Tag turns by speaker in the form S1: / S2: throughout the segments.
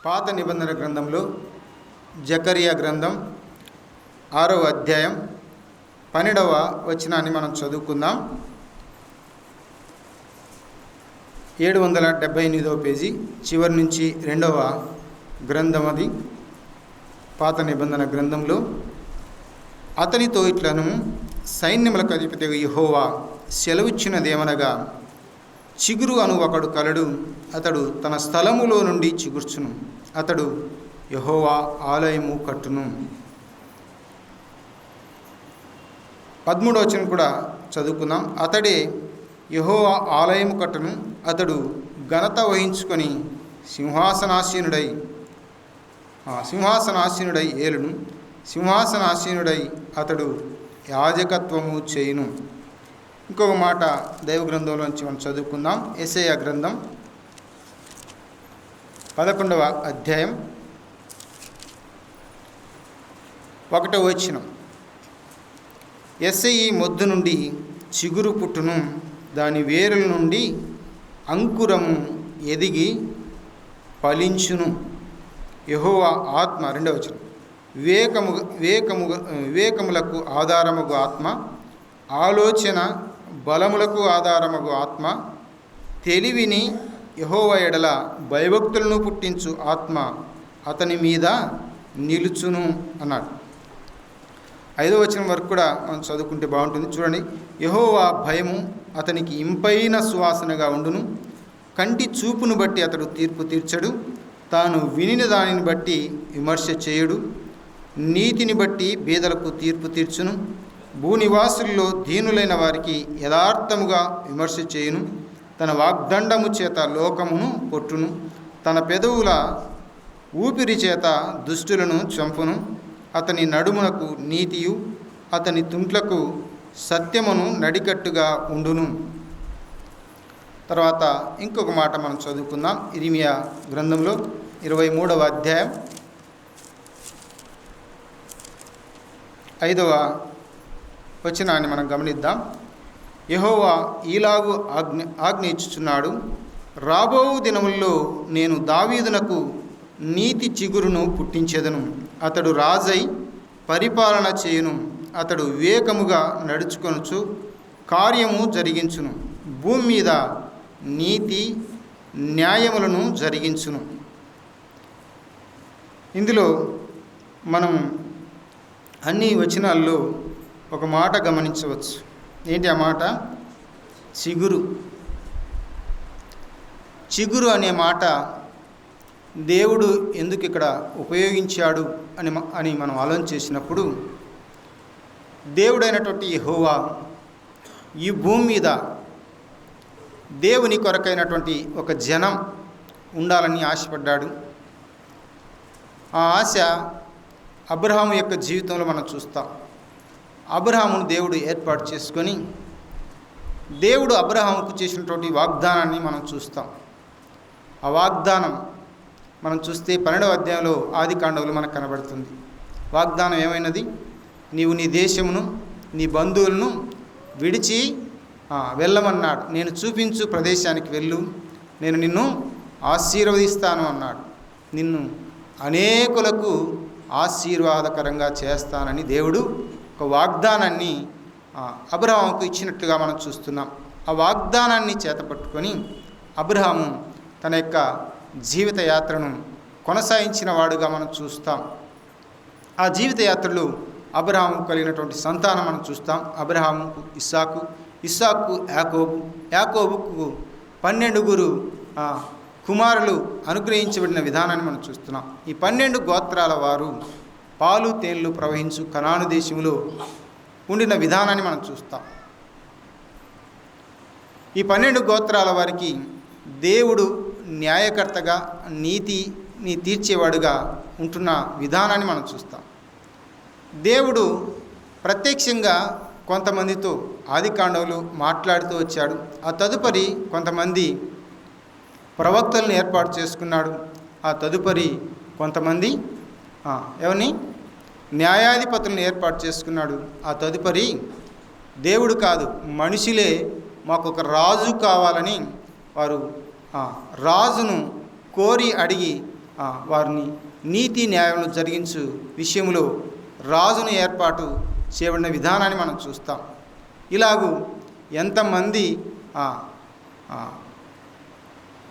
S1: పాత నిబంధన గ్రంథంలో జకరియా గ్రంథం 6వ అధ్యాయం 12వ వచనాన్ని మనం చదువుకుందాం. 778వ పేజీ చివరి నుంచి 2వ గ్రంథం. అది పాత నిబంధన గ్రంథంలో అతనితో ఇట్లను సైన్యములకు అధిపతి యెహోవా సెలవిచ్చినదేమనగా, చిగురు అను ఒకడు కలడు, అతడు తన స్థలములో నుండి చిగుర్చును, అతడు యెహోవా ఆలయము కట్టును. 13వ వచనం కూడా చదువుకుందాం. అతడే యెహోవా ఆలయము కట్టును, అతడు ఘనత వహించుకొని సింహాసనాసీనుడై ఏలును, సింహాసనాసీనుడై అతడు యాజకత్వము చేయును. ఇంకొక మాట దైవ గ్రంథంలోంచి మనం చదువుకుందాం. యెషయా గ్రంథం 11వ అధ్యాయం 1వ వచనం. యెషయి మొద్దు నుండి చిగురు పుట్టును, దాని వేరుల నుండి అంకురము ఎదిగి ఫలించును. యెహోవా ఆత్మ 2వ వచనం. వివేకములకు ఆధారముగు ఆత్మ, ఆలోచన బలములకు ఆధారముగు ఆత్మ, తెలివిని యెహోవా ఎడల భయభక్తులను పుట్టించు ఆత్మ అతని మీద నిలుచును అన్నాడు. 5వ వచనం వరకు కూడా మనం చదువుకుంటే బాగుంటుంది. చూడండి. యెహోవా భయము అతనికి ఇంపైన సువాసనగా ఉండును, కంటి చూపును బట్టి అతడు తీర్పు తీర్చడు, తాను వినిన దానిని బట్టి విమర్శ చేయుడు, నీతిని బట్టి బీదలకు తీర్పు తీర్చును, భూనివాసుల్లో దీనులైన వారికి యథార్థముగా విమర్శ చేయును, తన వాగ్దండము చేత లోకమును కొట్టును, తన పెదవుల ఊపిరి చేత దుష్టులను చంపును, అతని నడుమునకు నీతియు అతని తుంట్లకు సత్యమును నడికట్టుగా ఉండును. తర్వాత ఇంకొక మాట మనం చదువుకుందాం. ఇర్మీయా గ్రంథంలో 23వ అధ్యాయం 5వ వచనాన్ని మనం గమనిద్దాం. యెహోవా ఈలాగు ఆజ్ఞ ఇచ్చుచున్నాడు, రాబో దినముల్లో నేను దావీదునకు నీతి చిగురును పుట్టించెదను, అతడు రాజై పరిపాలన చేయును, అతడు వివేకముగా నడుచుకొనుచు కార్యము జరిగించును, భూమి మీద నీతి న్యాయములను జరిగించును. ఇందులో మనం అన్ని వచనాల్లో ఒక మాట గమనించవచ్చు. ఏంటి ఆ మాట? చిగురు అనే మాట దేవుడు ఎందుకు ఇక్కడ ఉపయోగించాడు అని మనం ఆలోచన చేసినప్పుడు, దేవుడైనటువంటి యెహోవా ఈ భూమి మీద దేవుని కొరకైనటువంటి ఒక జనం ఉండాలని ఆశపడ్డాడు. ఆ ఆశ అబ్రహాము యొక్క జీవితంలో మనం చూస్తాం. అబ్రహామును దేవుడు ఏర్పాటు చేసుకొని దేవుడు అబ్రహాముకు చేసినటువంటి వాగ్దానాన్ని మనం చూస్తాం. ఆ వాగ్దానం మనం చూస్తే 12వ అధ్యాయంలో ఆదికాండంలో మనకు కనబడుతుంది. వాగ్దానం ఏమైనది? నీవు నీ దేశమును నీ బంధువులను విడిచి వెళ్ళమన్నాడు. నేను చూపించు ప్రదేశానికి వెళ్ళు, నేను నిన్ను ఆశీర్వదిస్తాను అన్నాడు. నిన్ను అనేకులకు ఆశీర్వాదకరంగా చేస్తానని దేవుడు ఒక వాగ్దానాన్ని అబ్రహాముకు ఇచ్చినట్లుగా మనం చూస్తున్నాం. ఆ వాగ్దానాన్ని చేతపట్టుకొని అబ్రహాము తన యొక్క జీవిత యాత్రను కొనసాగించిన వాడుగా మనం చూస్తాం. ఆ జీవిత యాత్రలో అబ్రహాము కలిగినటువంటి సంతానం మనం చూస్తాం. అబ్రహాముకు ఇస్సాకు యాకోబుకు 12 కుమారులు అనుగ్రహించబడిన విధానాన్ని మనం చూస్తున్నాం. ఈ 12 గోత్రాల వారు పాలు తేళ్లు ప్రవహించు కనాను దేశంలో ఉండిన విధానాన్ని మనం చూస్తాం. ఈ 12 గోత్రాల వారికి దేవుడు న్యాయకర్తగా నీతిని తీర్చేవాడుగా ఉంటున్న విధానాన్ని మనం చూస్తాం. దేవుడు ప్రత్యక్షంగా కొంతమందితో ఆదికాండంలో మాట్లాడుతూ వచ్చాడు. ఆ తదుపరి కొంతమంది ప్రవక్తలను ఏర్పాటు చేసుకున్నాడు. ఆ తదుపరి కొంతమంది ఎవరిని న్యాయాధిపతులను ఏర్పాటు చేసుకున్నాడు. ఆ తదుపరి దేవుడు కాదు, మనుషులే మాకు ఒక రాజు కావాలని వారు రాజును కోరి అడిగి వారిని నీతి న్యాయములు జరిగించు విషయంలో రాజును ఏర్పాటు చేయబడిన విధానాన్ని మనం చూస్తాం. ఇలాగూ ఎంతమంది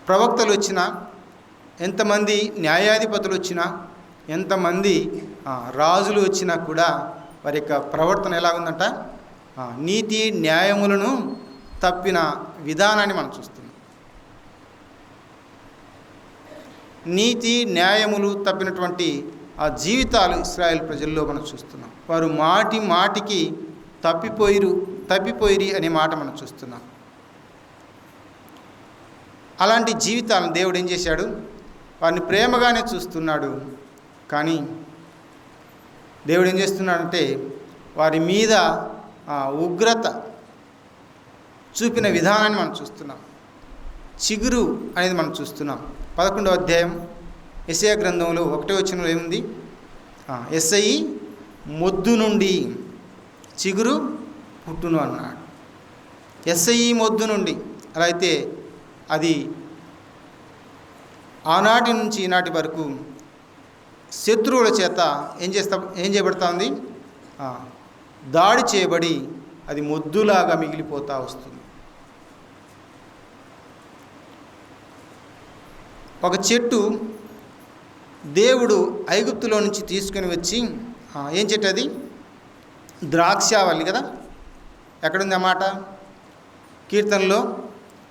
S1: ప్రవక్తలు వచ్చినా, ఎంతమంది న్యాయాధిపతులు వచ్చినా, ఎంతమంది రాజులు వచ్చినా కూడా వారి యొక్క ప్రవర్తన ఎలా ఉందంట, నీతి న్యాయములను తప్పిన విధానాన్ని మనం చూస్తున్నాం. నీతి న్యాయములు తప్పినటువంటి ఆ జీవితాలు ఇశ్రాయేల్ ప్రజల్లో మనం చూస్తున్నాం. వారు మాటి మాటికి తప్పిపోయిరి అనే మాట మనం చూస్తున్నాం. అలాంటి జీవితాలను దేవుడు ఏం చేశాడు, వారిని ప్రేమగానే చూస్తున్నాడు. కానీ దేవుడు ఏం చేస్తున్నాడంటే వారి మీద ఉగ్రత చూపిన విధానాన్ని మనం చూస్తున్నాం. చిగురు అనేది మనం చూస్తున్నాం. 11వ అధ్యాయం యెషయా గ్రంథంలో 1వ వచనంలో ఏముంది, యెషయి మొద్దు నుండి చిగురు పుట్టును అన్నాడు. యెషయి మొద్దు నుండి. అలా అయితే అది ఆనాటి నుంచి ఈనాటి వరకు శత్రువుల చేత ఏం చేయబడతా ఉంది, దాడి చేయబడి అది మొద్దులాగా మిగిలిపోతూ వస్తుంది. ఒక చెట్టు దేవుడు ఐగుప్తులో నుంచి తీసుకొని వచ్చి, ఏం చెట్టు అది, ద్రాక్షావల్లి కదా. ఎక్కడుంది అన్నమాట, కీర్తనలో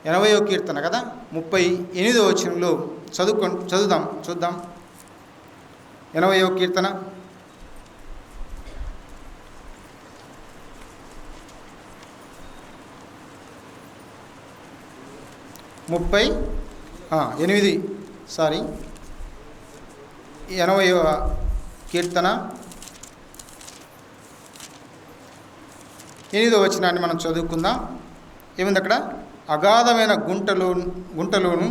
S1: 80వ కీర్తన కదా, 38వ వచనంలో చూద్దాం. 80వ కీర్తన 80వ కీర్తన 8వ వచనాన్ని మనం చదువుకుందాం. ఏముంది అక్కడ, అగాధమైన గుంటలోను 88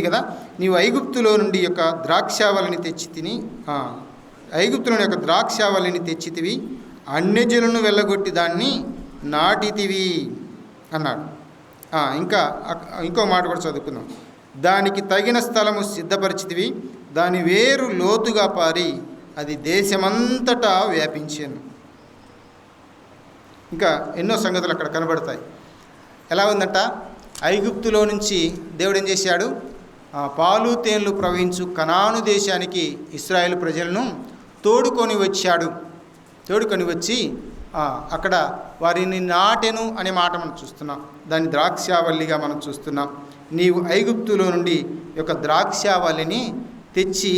S1: కదా, నీవు ఐగుప్తులో నుండి యొక్క ద్రాక్షావళిని తెచ్చి తిని ఐగుప్తులోని యొక్క ద్రాక్షావళిని తెచ్చితివి, అన్యజనులను వెళ్ళగొట్టి దాన్ని నాటితివి అన్నాడు. ఇంకో మాట కూడా చదువుకుందాం. దానికి తగిన స్థలము సిద్ధపరిచితివి, దాని వేరు లోతుగా పారి అది దేశమంతటా వ్యాపించాను. ఇంకా ఎన్నో సంగతులు అక్కడ కనబడతాయి. ఎలా ఉందంట, ఐగుప్తులో నుంచి దేవుడు ఏం చేశాడు, పాలు తేనెలు ప్రవహించు కనాను దేశానికి ఇశ్రాయేలు ప్రజలను తోడుకొని వచ్చి అక్కడ వారిని నాటెను అనే మాట మనం చూస్తున్నాం. దాన్ని ద్రాక్షావల్లిగా మనం చూస్తున్నాం. నీవు ఐగుప్తులో నుండి యొక్క ద్రాక్షావల్లిని తెచ్చి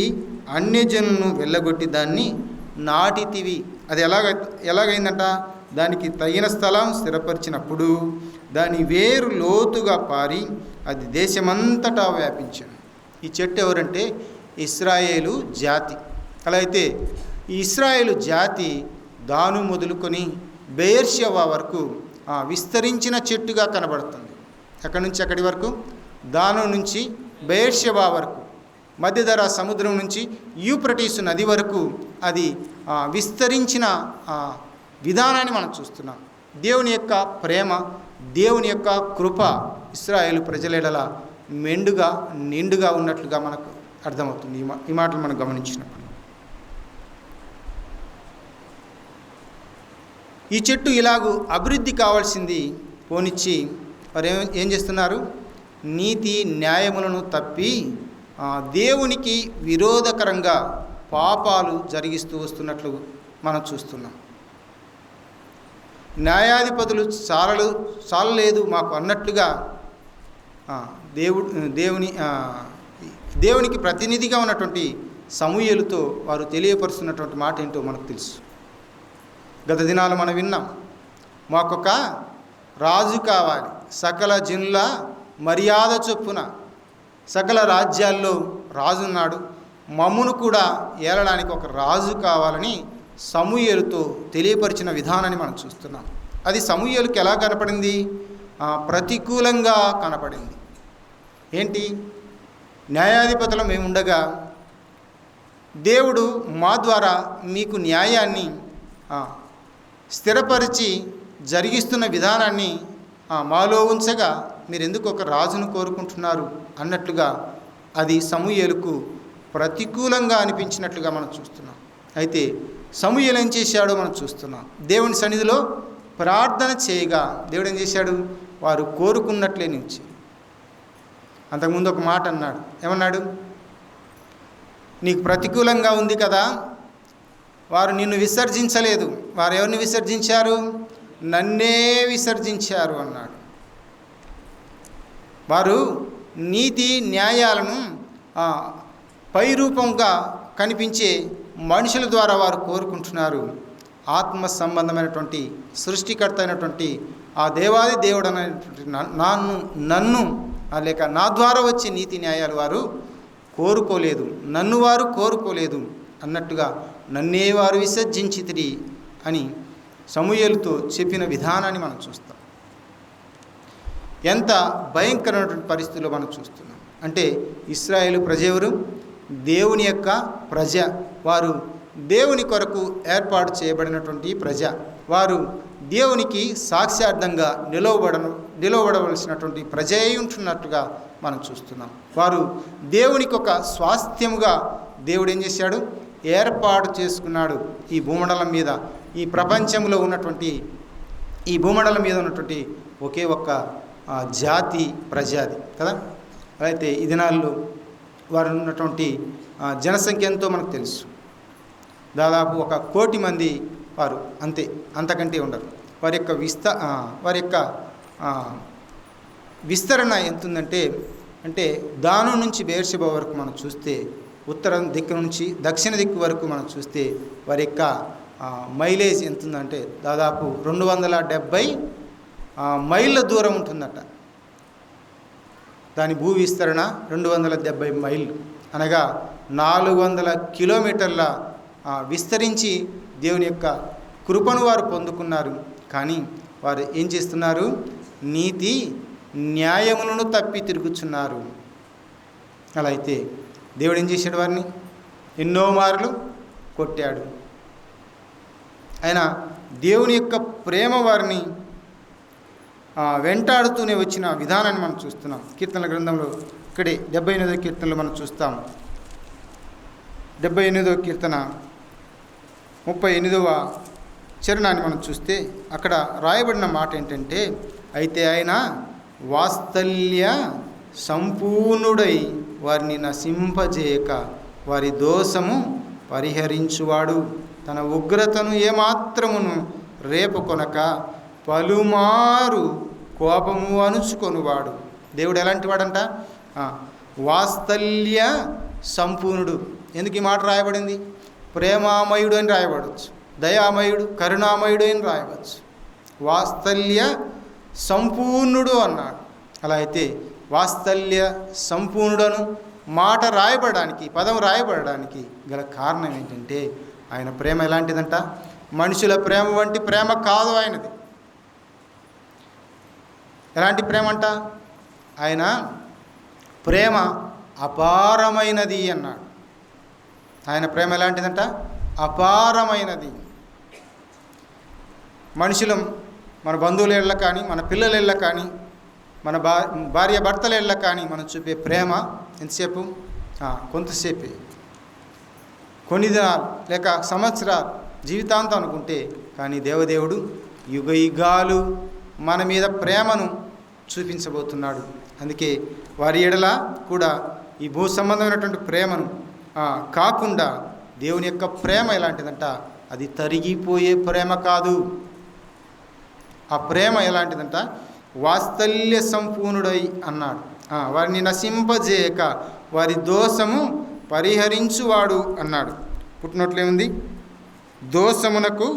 S1: అన్యజనులను వెళ్ళగొట్టి దాన్ని నాటితివి. అది ఎలాగైందంట, దానికి తగిన స్థలం స్థిరపరిచినప్పుడు దాని వేరు లోతుగా పారి అది దేశమంతటా వ్యాపించాను. ఈ చెట్టు ఎవరంటే ఇశ్రాయేలు జాతి. అలా అయితే ఈ ఇశ్రాయేలు జాతి దాను మొదలుకొని బెయేర్షెబా వరకు విస్తరించిన చెట్టుగా కనబడుతుంది. ఎక్కడి నుంచి ఎక్కడి వరకు, దాను నుంచి బెయేర్షెబా వరకు, మధ్యధరా సముద్రం నుంచి యూఫ్రటీసు నది వరకు అది విస్తరించిన విధానాన్ని మనం చూస్తున్నాం. దేవుని యొక్క ప్రేమ, దేవుని యొక్క కృప ఇశ్రాయేలు ప్రజల మెండుగా నిండుగా ఉన్నట్లుగా మనకు అర్థమవుతుంది. ఈ మాటలు మనం గమనించినప్పుడు ఈ చెట్టు ఇలాగూ అభివృద్ధి కావాల్సింది పోనిచ్చి వారు ఏం చేస్తున్నారు, నీతి న్యాయములను తప్పి దేవునికి విరోధకరంగా పాపాలు జరిగిస్తూ వస్తున్నట్లు మనం చూస్తున్నాం. న్యాయాధిపతులు చాలలేదు మాకు అన్నట్లుగా దేవునికి ప్రతినిధిగా ఉన్నటువంటి సమూయేలుతో వారు తెలియపరుస్తున్నటువంటి మాట ఏంటో మనకు తెలుసు. గత దినాలు మనం విన్నాం, మాకొక రాజు కావాలి, సకల జనుల మర్యాద చొప్పున సకల రాజ్యాల్లో రాజున్నాడు, మమ్మును కూడా ఏలడానికి ఒక రాజు కావాలని సమూయేలుతో తెలియపరిచిన విధానాన్ని మనం చూస్తున్నాం. అది సమూయేలుకి ఎలా కనపడింది, ప్రతికూలంగా కనపడింది. ఏంటి, న్యాయాధిపతులు మేముండగా దేవుడు మా ద్వారా మీకు న్యాయాన్ని స్థిరపరిచి జరిగిస్తున్న విధానాన్ని మాలో ఉంచగా మీరు ఎందుకు ఒక రాజును కోరుకుంటున్నారు అన్నట్లుగా అది సమూయేలుకు ప్రతికూలంగా అనిపించినట్లుగా మనం చూస్తున్నాం. అయితే సమూయేలు ఏం చేశాడో మనం చూస్తున్నాం. దేవుని సన్నిధిలో ప్రార్థన చేయగా దేవుడు ఏం చేశాడు? వారు కోరుకున్నట్లే నుంచి. అంతకుముందు ఒక మాట అన్నాడు. ఏమన్నాడు? నీకు ప్రతికూలంగా ఉంది కదా, వారు నిన్ను విసర్జించలేదు. వారు ఎవరిని విసర్జించారు? నన్నే విసర్జించారు అన్నాడు. వారు నీతి న్యాయాలను పైరూపంగా కనిపించే మనుషుల ద్వారా వారు కోరుకుంటున్నారు. ఆత్మ సంబంధమైనటువంటి సృష్టికర్త అయినటువంటి ఆ దేవాది దేవుడు అనేటువంటి నన్ను లేక నా ద్వారా వచ్చే నీతి న్యాయాలు వారు కోరుకోలేదు, నన్ను వారు కోరుకోలేదు అన్నట్టుగా నన్నే వారు విసర్జించితిరి అని సమూయేలుతో చెప్పిన విధానాన్ని మనం చూస్తాం. ఎంత భయంకరమైనటువంటి పరిస్థితుల్లో మనం చూస్తున్నాం అంటే ఇశ్రాయేలు ప్రజ ఎవరు? దేవుని యొక్క ప్రజ. వారు దేవుని కొరకు ఏర్పాటు చేయబడినటువంటి ప్రజ. వారు దేవునికి సాక్ష్యార్థంగా నిలవబడవలసినటువంటి ప్రజ అయి ఉంటున్నట్టుగా మనం చూస్తున్నాం. వారు దేవునికి ఒక స్వాస్థ్యముగా దేవుడు ఏం చేశాడు? ఏర్పాటు చేసుకున్నాడు. ఈ భూమండలం మీద, ఈ ప్రపంచంలో ఉన్నటువంటి, ఈ భూమండలం మీద ఉన్నటువంటి ఒకే ఒక్క జాతి ప్రజాది కదా. అయితే ఈ దినాల్లో వారు ఉన్నటువంటి జనసంఖ్య ఎంతో మనకు తెలుసు. దాదాపు 1 కోటి మంది వారు, అంతే, అంతకంటే ఉండరు. వారి యొక్క విస్తరణ ఎంతుందంటే, అంటే దాను నుంచి బెయేర్షెబా వరకు మనం చూస్తే, ఉత్తరం దిక్కు నుంచి దక్షిణ దిక్కు వరకు మనం చూస్తే వారి యొక్క మైలేజ్ ఎంతుందంటే దాదాపు 270 మైళ్ళ దూరం ఉంటుందట. దాని భూ విస్తరణ 270 మైళ్ళు, అనగా 400 కిలోమీటర్ల విస్తరించి దేవుని యొక్క కృపను వారు పొందుకున్నారు. కానీ వారు ఏం చేస్తున్నారు? నీతి న్యాయములను తప్పి తిరుగుచున్నారు. అలా అయితే దేవుడు ఏం చేశాడు? వారిని ఎన్నో మార్లు కొట్టాడు. ఆయన దేవుని యొక్క ప్రేమ వారిని వెంటాడుతూనే వచ్చిన విధానాన్ని మనం చూస్తున్నాం. కీర్తనల గ్రంథంలో ఇక్కడే 78వ కీర్తనలో మనం చూస్తాం. 78వ కీర్తన 38వ చరణాన్ని మనం చూస్తే అక్కడ రాయబడిన మాట ఏంటంటే, అయితే ఆయన వాత్సల్య సంపూర్ణుడై వారిని నశింపజేయక వారి దోషము పరిహరించువాడు, తన ఉగ్రతను ఏమాత్రమును రేపుకొనక పలుమారు కోపము అణుచుకొనువాడు. దేవుడు ఎలాంటి వాడంట? వాత్సల్య సంపూర్ణుడు. ఎందుకు ఈ మాట రాయబడింది? ప్రేమామయుడు అని రాయబడవచ్చు, దయామయుడు, కరుణామయుడు అని రాయవచ్చు. వాత్సల్య సంపూర్ణుడు అన్నాడు. అలా అయితే వాత్సల్య సంపూర్ణుడను మాట రాయబడడానికి, పదం రాయబడడానికి గల కారణం ఏంటంటే, ఆయన ప్రేమ ఎలాంటిదంట? మనుషుల ప్రేమ వంటి ప్రేమ కాదు ఆయనది. ఎలాంటి ప్రేమ అంట? ఆయన ప్రేమ అపారమైనది అన్నాడు. ఆయన ప్రేమ ఎలాంటిదంట? అపారమైనది. మనుషులం మన బంధువుల ఇళ్ళ కానీ, మన పిల్లల ఇళ్ళ కానీ, మన భార్య భర్తల ఇళ్ళ కానీ మనం చూపే ప్రేమ ఎంతసేపు? కొంతసేపే, కొన్ని దినాలు లేక సంవత్సరాలు, జీవితాంతం అనుకుంటే. కానీ దేవదేవుడు యుగ యుగాలు మన మీద ప్రేమను చూపించబోతున్నాడు. అందుకే వారి ఎడల కూడా ఈ భూ సంబంధమైనటువంటి ప్రేమను కాకుండా దేవుని యొక్క ప్రేమ ఎలాంటిదంట? అది తరిగిపోయే ప్రేమ కాదు. ఆ ప్రేమ ఎలాంటిదంట? వాత్సల్య సంపూర్ణుడై అన్నాడు. వారిని నశింపజేయక వారి దోషము పరిహరించువాడు అన్నాడు. పుట్టినట్లేముంది? దోషమునకు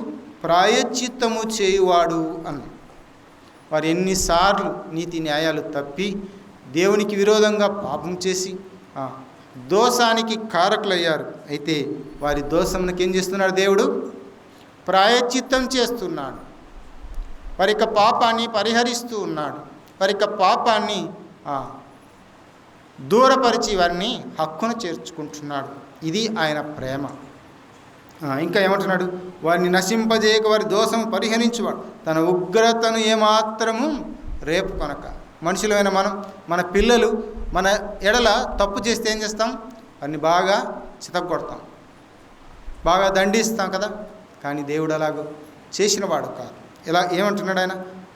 S1: ప్రాయశ్చిత్తము చేయువాడు అన్నాడు. వారు ఎన్నిసార్లు నీతి న్యాయాలు తప్పి దేవునికి విరోధంగా పాపం చేసి దోషానికి కారకులయ్యారు. అయితే వారి దోషమునకు ఏం చేస్తున్నాడు? దేవుడు ప్రాయశ్చిత్తం చేస్తున్నాడు. వారి యొక్క పాపాన్ని పరిహరిస్తూ ఉన్నాడు. వారి యొక్క పాపాన్ని దూరపరిచి వారిని హక్కును చేర్చుకుంటున్నాడు. ఇది ఆయన ప్రేమ. ఇంకా ఏమంటున్నాడు? వారిని నశింపజేయక వారి దోషం పరిహరించువాడు, తన ఉగ్రతను ఏమాత్రము రేపు కొనక. మనుషులమైన మనం, మన పిల్లలు మన ఎడల తప్పు చేస్తే ఏం చేస్తాం? వారిని బాగా చితగొడతాం, బాగా దండిస్తాం కదా. కానీ దేవుడు అలాగూ చేసినవాడు కాదు. ఇలా ఏమంటున్నాడు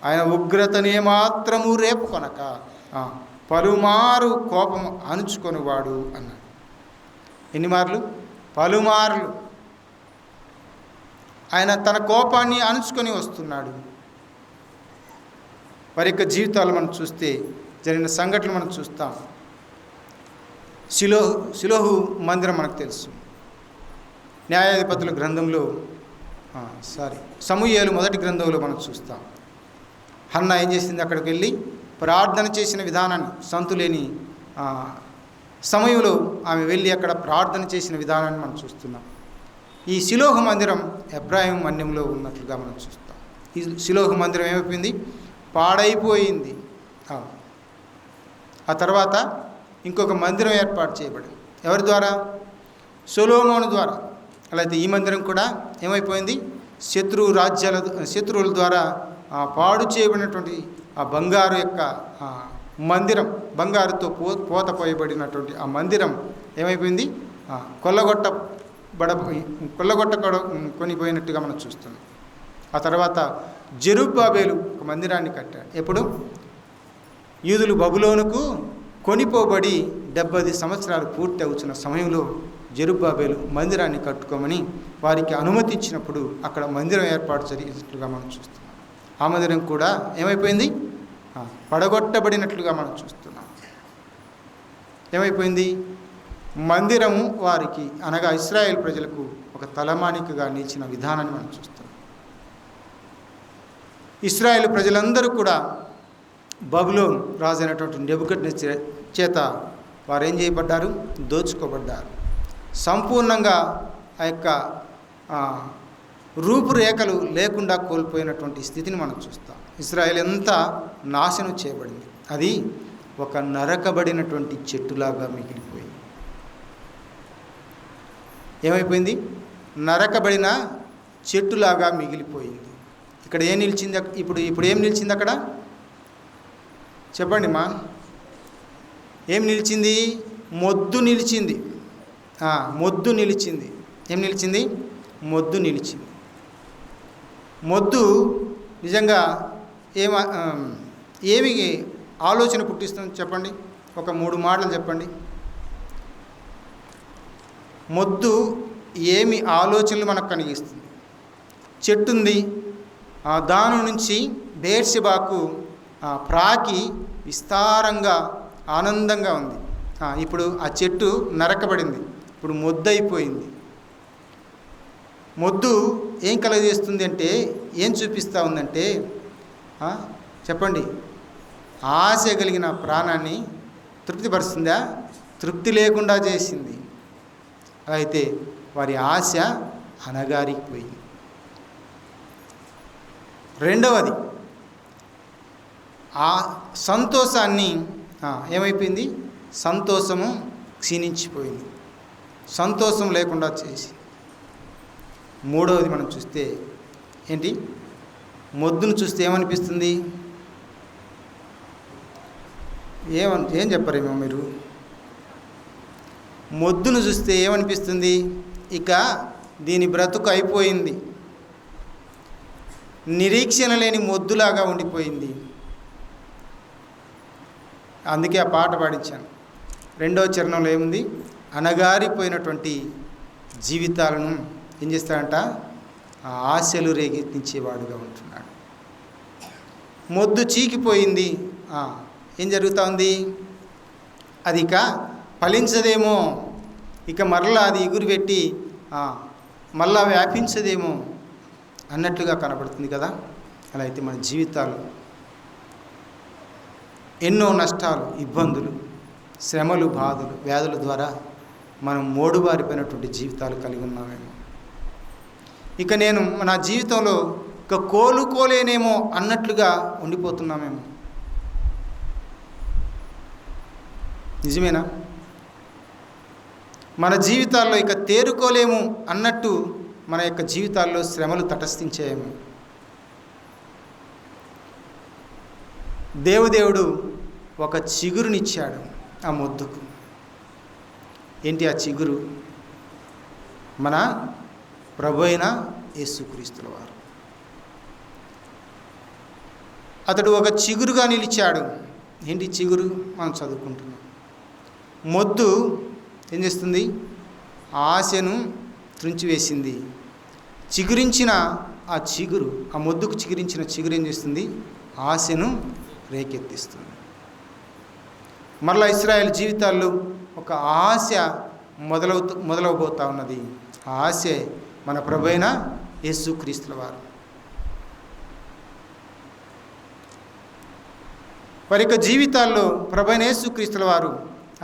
S1: ఆయన ఉగ్రతనే మాత్రము రేపుకొనక పలుమారు కోపం అణుచుకొనివాడు అన్నాడు. ఎన్ని మార్లు? పలుమార్లు ఆయన తన కోపాన్ని అణుచుకొని వస్తున్నాడు. వారి యొక్క జీవితాలు మనం చూస్తే జరిగిన సంఘటనలు మనం చూస్తాం. షిలోహు మందిరం మనకు తెలుసు. న్యాయాధిపతుల గ్రంథంలో సమూయేలు మొదటి గ్రంథంలో మనం చూస్తాం. హన్నా ఏం చేసింది? అక్కడికి వెళ్ళి ప్రార్థన చేసిన విధానాన్ని, సంతులేని సమయంలో ఆమె వెళ్ళి అక్కడ ప్రార్థన చేసిన విధానాన్ని మనం చూస్తున్నాం. ఈ షిలోహు మందిరం ఎబ్రాహిం మన్యంలో ఉన్నట్లుగా మనం చూస్తాం. ఈ షిలోహు మందిరం ఏమైపోయింది? పాడైపోయింది. ఆ తర్వాత ఇంకొక మందిరం ఏర్పాటు చేయబడింది. ఎవరి ద్వారా? సొలొమోను ద్వారా. అలాగే ఈ మందిరం కూడా ఏమైపోయింది? శత్రువుల ద్వారా పాడు చేయబడినటువంటి ఆ బంగారు యొక్క బంగారుతో పోతపోయబడినటువంటి ఆ మందిరం ఏమైపోయింది? కొనిపోయినట్టుగా మనం చూస్తున్నాం. ఆ తర్వాత జెరుబ్బాబేలు ఒక మందిరాన్ని కట్టాడు. ఎప్పుడు? యూదులు బబులోనుకు కొనిపోబడి 70 సంవత్సరాలు పూర్తి అవుతున్న సమయంలో జెరుబ్బాబేలు మందిరాన్ని కట్టుకోమని వారికి అనుమతి ఇచ్చినప్పుడు అక్కడ మందిరం ఏర్పాటు జరిగినట్లుగా మనం చూస్తున్నాం. ఆ మందిరం కూడా ఏమైపోయింది? పడగొట్టబడినట్లుగా మనం చూస్తున్నాం. ఏమైపోయింది? మందిరము వారికి అనగా ఇశ్రాయేల్ ప్రజలకు ఒక తలమానికగా నిలిచిన విధానాన్ని మనం చూస్తున్నాం. ఇశ్రాయేల్ ప్రజలందరూ కూడా బబులోను రాజు అయినటువంటి నెబుకద్నెజర్ చేత వారు ఏం చేయబడ్డారు? దోచుకోబడ్డారు. సంపూర్ణంగా ఆ యొక్క రూపురేఖలు లేకుండా కోల్పోయినటువంటి స్థితిని మనం చూస్తాం. ఇశ్రాయేల్ అంతా నాశనం చేయబడింది. అది ఒక నరకబడినటువంటి చెట్టులాగా మిగిలిపోయింది. ఏమైపోయింది? నరకబడిన చెట్టులాగా మిగిలిపోయింది. ఇక్కడ ఏం నిలిచింది? ఇప్పుడు ఏం నిలిచింది అక్కడ? చెప్పండి మా. ఏం నిలిచింది? మొద్దు నిలిచింది. మొద్దు నిలిచింది. ఏం నిలిచింది? మొద్దు నిలిచింది. మొద్దు నిజంగా ఏమి ఆలోచన పుట్టిస్తుంది చెప్పండి? ఒక 3 మాటలు చెప్పండి. మొద్దు ఏమి ఆలోచనలు మనకు కలిగిస్తుంది? చెట్టు ఉంది, దాని నుంచి బేర్షెబాకు ప్రాకి విస్తారంగా ఆనందంగా ఉంది. ఇప్పుడు ఆ చెట్టు నరకబడింది, ఇప్పుడు మొద్దు అయిపోయింది. మొద్దు ఏం కలగజేస్తుంది అంటే, ఏం చూపిస్తూ ఉందంటే, చెప్పండి, ఆశ కలిగిన ప్రాణాన్ని తృప్తిపరుస్తుందా? తృప్తి లేకుండా చేసింది. అయితే వారి ఆశ అనగారిపోయింది. రెండవది, ఆ సంతోషాన్ని ఏమైపోయింది? సంతోషము క్షీణించిపోయింది, సంతోషం లేకుండా చేసి. మూడవది మనం చూస్తే ఏంటి? మొద్దును చూస్తే ఏమనిపిస్తుంది? ఏం చెప్పరేమో మీరు? మొద్దును చూస్తే ఏమనిపిస్తుంది? ఇక దీని బ్రతుకు అయిపోయింది, నిరీక్షణ లేని మొద్దులాగా ఉండిపోయింది. అందుకే ఆ పాట పాడించాను. 2వ చరణంలో ఏముంది? అనగారిపోయినటువంటి జీవితాలను ఏం చేస్తాడంట? ఆశలు రేకెత్తించేవాడుగా ఉంటున్నాడు. మొద్దు చీకిపోయింది. ఏం జరుగుతూ ఉంది? అది ఇక ఫలించదేమో, ఇక మరలా అది ఎగురు పెట్టి మళ్ళా వ్యాపించదేమో అన్నట్లుగా కనబడుతుంది కదా. అలా అయితే మన జీవితాలు ఎన్నో నష్టాలు, ఇబ్బందులు, శ్రమలు, బాధలు, వ్యాధుల ద్వారా మనం మోడుబారిపోయినటువంటి జీవితాలు కలిగి ఉన్నామేమో. ఇక నేను నా జీవితంలో ఇక కోలుకోలేనేమో అన్నట్లుగా ఉండిపోతున్నామేమో. నిజమేనా? మన జీవితాల్లో ఇక తేరుకోలేము అన్నట్టు మన యొక్క జీవితాల్లో శ్రమలు తటస్థించేమో. దేవుడు ఒక చిగురునిచ్చాడు ఆ మొద్దుకు. ఏంటి ఆ చిగురు? మన ప్రభు అయిన యేసుక్రీస్తుల వారు. అతడు ఒక చిగురుగా నిలిచాడు. ఏంటి చిగురు? మనం చదువుకుంటున్నాం. మొద్దు ఏం చేస్తుంది? ఆశను త్రుంచివేసింది. చిగురించిన ఆ చిగురు, ఆ మొద్దుకు చిగురించిన చిగురు ఏం చేస్తుంది? ఆశను రేకెత్తిస్తుంది. మరలా ఇశ్రాయేలు జీవితాల్లో ఒక ఆశ మొదలవబోతా ఉన్నది. ఆ ఆశే మన ప్రభు అయిన యేసుక్రీస్తుల వారు. వారి యొక్క జీవితాల్లో ప్రభు అయిన యేసుక్రీస్తుల వారు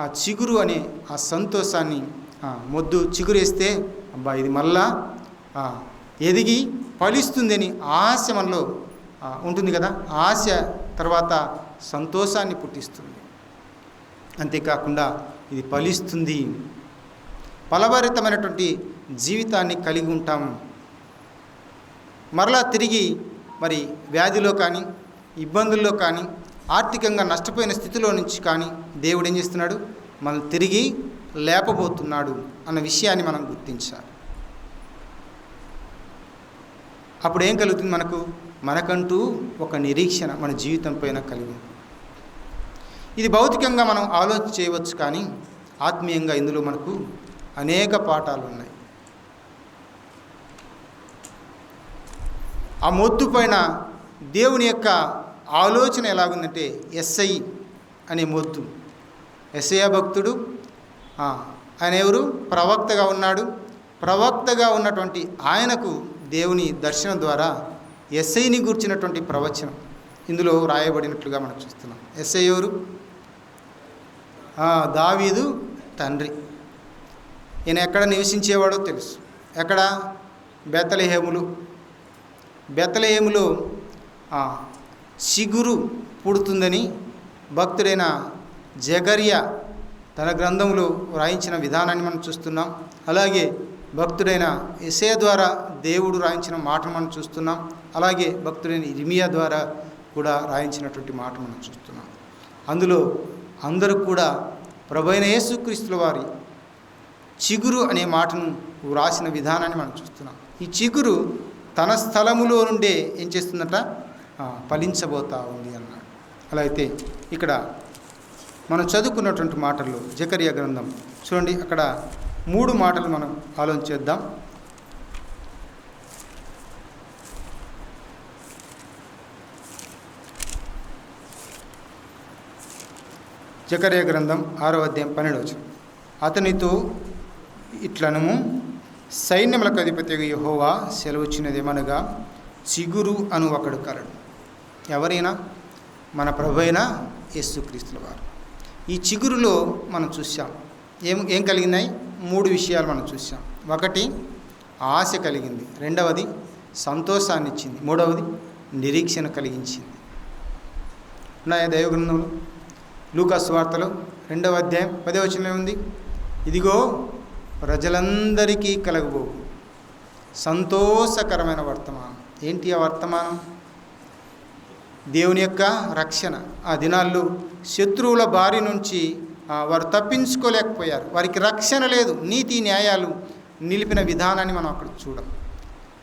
S1: ఆ చిగురు అనే ఆ సంతోషాన్ని, మొద్దు చిగురేస్తే అబ్బా ఇది మళ్ళా ఎదిగి ఫలిస్తుందని ఆశ మనలో ఉంటుంది కదా. ఆశ తర్వాత సంతోషాన్ని పుట్టిస్తుంది. అంతేకాకుండా ఇది ఫలిస్తుంది, ఫలభరితమైనటువంటి జీవితాన్ని కలిగి ఉంటాము. మరలా తిరిగి మరి వ్యాధిలో కానీ, ఇబ్బందుల్లో కానీ, ఆర్థికంగా నష్టపోయిన స్థితిలో నుంచి కానీ దేవుడు ఏం చేస్తున్నాడు? మనం తిరిగి లేపబోతున్నాడు అన్న విషయాన్ని మనం గుర్తించాలి. అప్పుడు ఏం కలుగుతుంది? మనకంటూ ఒక నిరీక్షణ మన జీవితం పైన కలిగి. ఇది భౌతికంగా మనం ఆలోచన చేయవచ్చు, కానీ ఆత్మీయంగా ఇందులో మనకు అనేక పాఠాలు ఉన్నాయి. ఆ మొద్దు పైన దేవుని యొక్క ఆలోచన ఎలాగుందంటే, ఎస్ఐ అనే మొద్దు. యెషయా భక్తుడు, ఆయన ఎవరు? ప్రవక్తగా ఉన్నాడు. ప్రవక్తగా ఉన్నటువంటి ఆయనకు దేవుని దర్శనం ద్వారా ఎస్ఐని గూర్చినటువంటి ప్రవచనం ఇందులో రాయబడినట్లుగా మనం చూస్తున్నాం. ఎస్ఐ ఎవరు? దావీదు తండ్రి. ఈయన ఎక్కడ నివసించేవాడో తెలుసు. ఎక్కడ? బెత్లెహేములో చిగురు పుడుతుందని భక్తుడైన జకర్యా తన గ్రంథంలో రాయించిన విధానాన్ని మనం చూస్తున్నాం. అలాగే భక్తుడైన యెషయా ద్వారా దేవుడు రాయించిన మాటను మనం చూస్తున్నాం. అలాగే భక్తుడైన ఇర్మియా ద్వారా కూడా రాయించినటువంటి మాట మనం చూస్తున్నాం. అందులో అందరూ కూడా ప్రభువైన యేసుక్రీస్తుల వారి చిగురు అనే మాటను వ్రాసిన విధానాన్ని మనం చూస్తున్నాం. ఈ చిగురు తన స్థలములో నుండే ఏం చేస్తుందట? ఫలించబోతా ఉంది అన్నాడు. అలా అయితే ఇక్కడ మనం చదువుకున్నటువంటి మాటల్లో జకర్యా గ్రంథం చూడండి, అక్కడ 3 మాటలు మనం ఆలోచన చేద్దాం. జకర్యా గ్రంథం 6వ అధ్యాయం 12వ వచనం. అతనితో ఇట్లనము, సైన్యములకు అధిపతిగా యెహోవా సెలవుచ్చినదేమనగా, చిగురు అను ఒకడు కలడు. ఎవరైనా? మన ప్రభువైన యేసుక్రీస్తుల వారు. ఈ చిగురులో మనం చూసాం ఏం కలిగినాయి? 3 విషయాలు మనం చూసాం. ఒకటి ఆశ కలిగింది, రెండవది సంతోషాన్ని ఇచ్చింది, మూడవది నిరీక్షణ కలిగించింది. ఉన్నాయా దైవగ్రంథంలో? లూకా సువార్తలో 2వ అధ్యాయం 10వ వచనంలో ఉంది, ఇదిగో ప్రజలందరికీ కలగబోవు సంతోషకరమైన వర్తమానం. ఏంటి ఆ వర్తమానం? దేవుని యొక్క రక్షణ. ఆ దినాల్లో శత్రువుల బారి నుంచి వారు తప్పించుకోలేకపోయారు. వారికి రక్షణ లేదు. నీతి న్యాయాలు నిలిపిన విధానాన్ని మనం అక్కడ చూడం.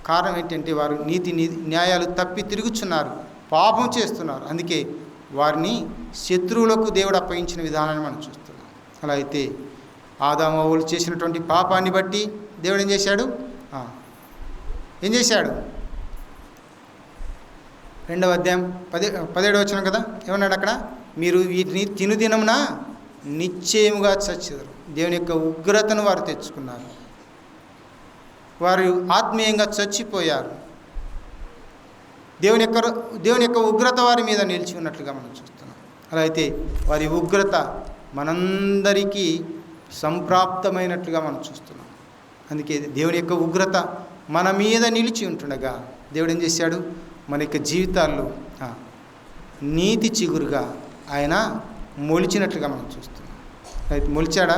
S1: కారణం ఏంటంటే వారు నీతి న్యాయాలు తప్పి తిరుగుచున్నారు, పాపం చేస్తున్నారు. అందుకే వారిని శత్రువులకు దేవుడు అప్పగించిన విధానాన్ని మనం చూస్తున్నాం. అలా అయితే ఆదాము హవ్వలు చేసినటువంటి పాపాన్ని బట్టి దేవుడు ఏం చేశాడు? 2వ అధ్యాయం 17వ వచనం కదా, ఏమన్నాడు అక్కడ? మీరు వీటిని తినుదినమున నిశ్చయముగా చచ్చెదరు. దేవుని యొక్క ఉగ్రతను వారు తెచ్చుకున్నారు. వారు ఆత్మీయంగా చచ్చిపోయారు. దేవుని యొక్క ఉగ్రత వారి మీద నిలిచి ఉన్నట్లుగా మనం చూస్తున్నాం. అలా అయితే వారి ఉగ్రత మనందరికీ సంప్రాప్తమైనట్లుగా మనం చూస్తున్నాం. అందుకే దేవుని యొక్క ఉగ్రత మన మీద నిలిచి ఉంటుండగా దేవుడు ఏం చేశాడు? మన యొక్క జీవితాల్లో నీతి చిగురుగా ఆయన మొలిచినట్లుగా మనం చూస్తున్నాం. అయితే మొలిచాడా?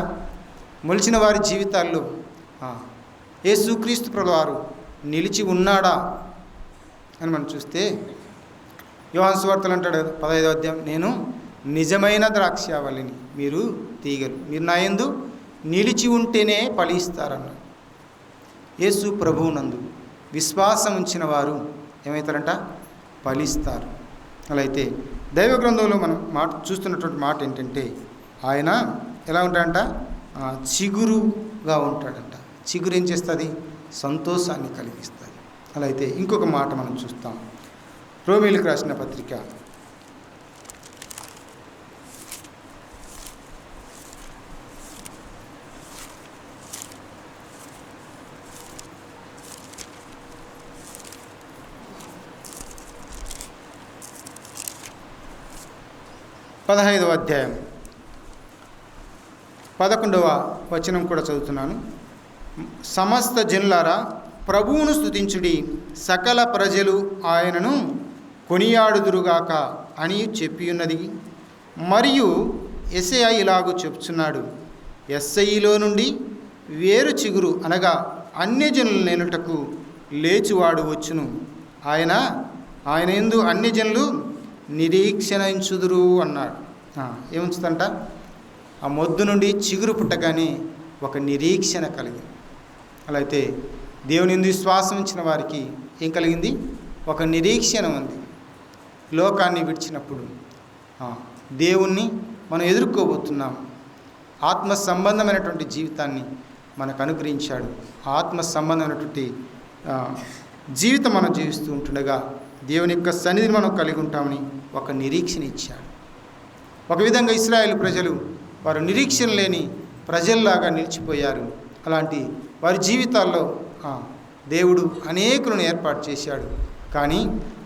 S1: మొలిచిన వారి జీవితాల్లో యేసుక్రీస్తు ప్రభువు వారు నిలిచి ఉన్నాడా అని మనం చూస్తే యోహాను సువార్తలో అంటాడు 15వ అధ్యాయం, నేను నిజమైన ద్రాక్షావళిని, మీరు తీగలు, మీరు నా యందు నిలిచి ఉంటేనే ఫలిస్తారన్న. యేసు ప్రభువునందు విశ్వాసం ఉంచిన వారు ఏమవుతారంట? ఫలిస్తారు. అలా అయితే దైవ గ్రంథంలో మనం చూస్తున్నటువంటి మాట ఏంటంటే, ఆయన ఎలా ఉంటాడంట? చిగురుగా ఉంటాడంట. చిగురు ఏం చేస్తుంది? సంతోషాన్ని కలిగిస్తుంది. అలా అయితే ఇంకొక మాట మనం చూస్తాం. రోమీయులకు రాసిన పత్రిక 15వ అధ్యాయం 11వ వచనం కూడా చదువుతున్నాను. సమస్త జనులారా ప్రభువును స్తుతించుడి, సకల ప్రజలు ఆయనను కొనియాడుదురుగాక అని చెప్పియున్నది. మరియు యెషయా ఇలాగూ చెప్తున్నాడు, యెషయిలో నుండి వేరు చిగురు అనగా అన్యజనులు నేనుటకు లేచువాడు వచ్చును. ఆయన యందు అన్యజనులు నిరీక్షణించుదురు అన్నాడు. ఏముంచుదంట? ఆ మొద్దు నుండి చిగురు పుట్టగానే ఒక నిరీక్షణ కలిగింది. అలా అయితే దేవుని యందు విశ్వాసం ఉంచిన వారికి ఏం కలిగింది? ఒక నిరీక్షణ ఉంది. లోకాన్ని విడిచినప్పుడు దేవుణ్ణి మనం ఎదుర్కోబోతున్నాం. ఆత్మ సంబంధమైనటువంటి జీవితాన్ని మనకు అనుగ్రహించాడు. ఆత్మ సంబంధమైనటువంటి జీవితం మనం జీవిస్తూ ఉంటుండగా దేవుని యొక్క సన్నిధిని మనం కలిగి ఉంటామని ఒక నిరీక్షణ ఇచ్చాడు. ఒక విధంగా ఇశ్రాయేలు ప్రజలు వారు నిరీక్షణ లేని ప్రజల్లాగా నిలిచిపోయారు. అలాంటి వారి జీవితాల్లో దేవుడు అనేకులను ఏర్పాటు చేశాడు. కానీ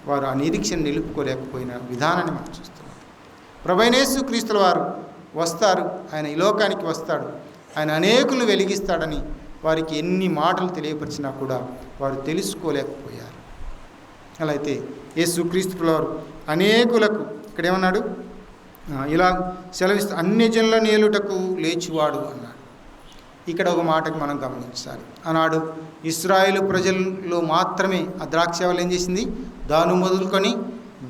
S1: వారు ఆ నిరీక్షణ నిలుపుకోలేకపోయిన విధానాన్ని మనం చూస్తున్నాం. ప్రభువైన యేసుక్రీస్తుల వారు వస్తారు, ఆయన ఈ లోకానికి వస్తాడు, ఆయన అనేకులను వెలిగిస్తాడని వారికి ఎన్ని మాటలు తెలియపరిచినా కూడా వారు తెలుసుకోలేకపోయారు. అలా అయితే యేసుక్రీస్తుల వారు అనేకులకు ఇక్కడ ఏమన్నాడు? ఇలా సెలవిస్తూ అన్యజనుల నేలుటకు లేచివాడు అన్నాడు. ఇక్కడ ఒక మాటకు మనం గమనించాలి. ఆనాడు ఇశ్రాయేలు ప్రజల్లో మాత్రమే ఆ ద్రాక్షావళి ఏం చేసింది? దాను మొదలుకొని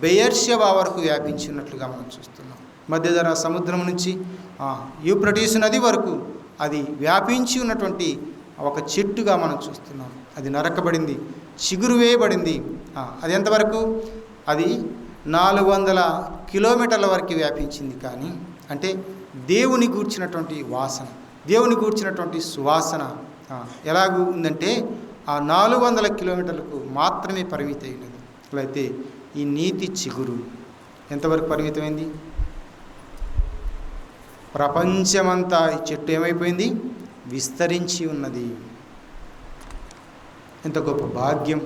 S1: బెయర్షెబా వరకు వ్యాపించి ఉన్నట్లుగా మనం చూస్తున్నాం. మధ్యధరా సముద్రం నుంచి యూఫ్రటీసు నది వరకు అది వ్యాపించి ఉన్నటువంటి ఒక చెట్టుగా మనం చూస్తున్నాం. అది నరకబడింది, చిగురు వేయబడింది. అది ఎంతవరకు? అది 400 కిలోమీటర్ల వరకు వ్యాపించింది. కానీ అంటే దేవుని గూర్చినటువంటి వాసన, దేవుని గూర్చినటువంటి సువాసన ఎలాగూ ఉందంటే ఆ 400 కిలోమీటర్లకు మాత్రమే పరిమితి అయినది. అలా అయితే ఈ నీతి చిగురు ఎంతవరకు పరిమితమైంది? ప్రపంచమంతా ఈ చెట్టు ఏమైపోయింది? విస్తరించి ఉన్నది. ఎంత గొప్ప భాగ్యం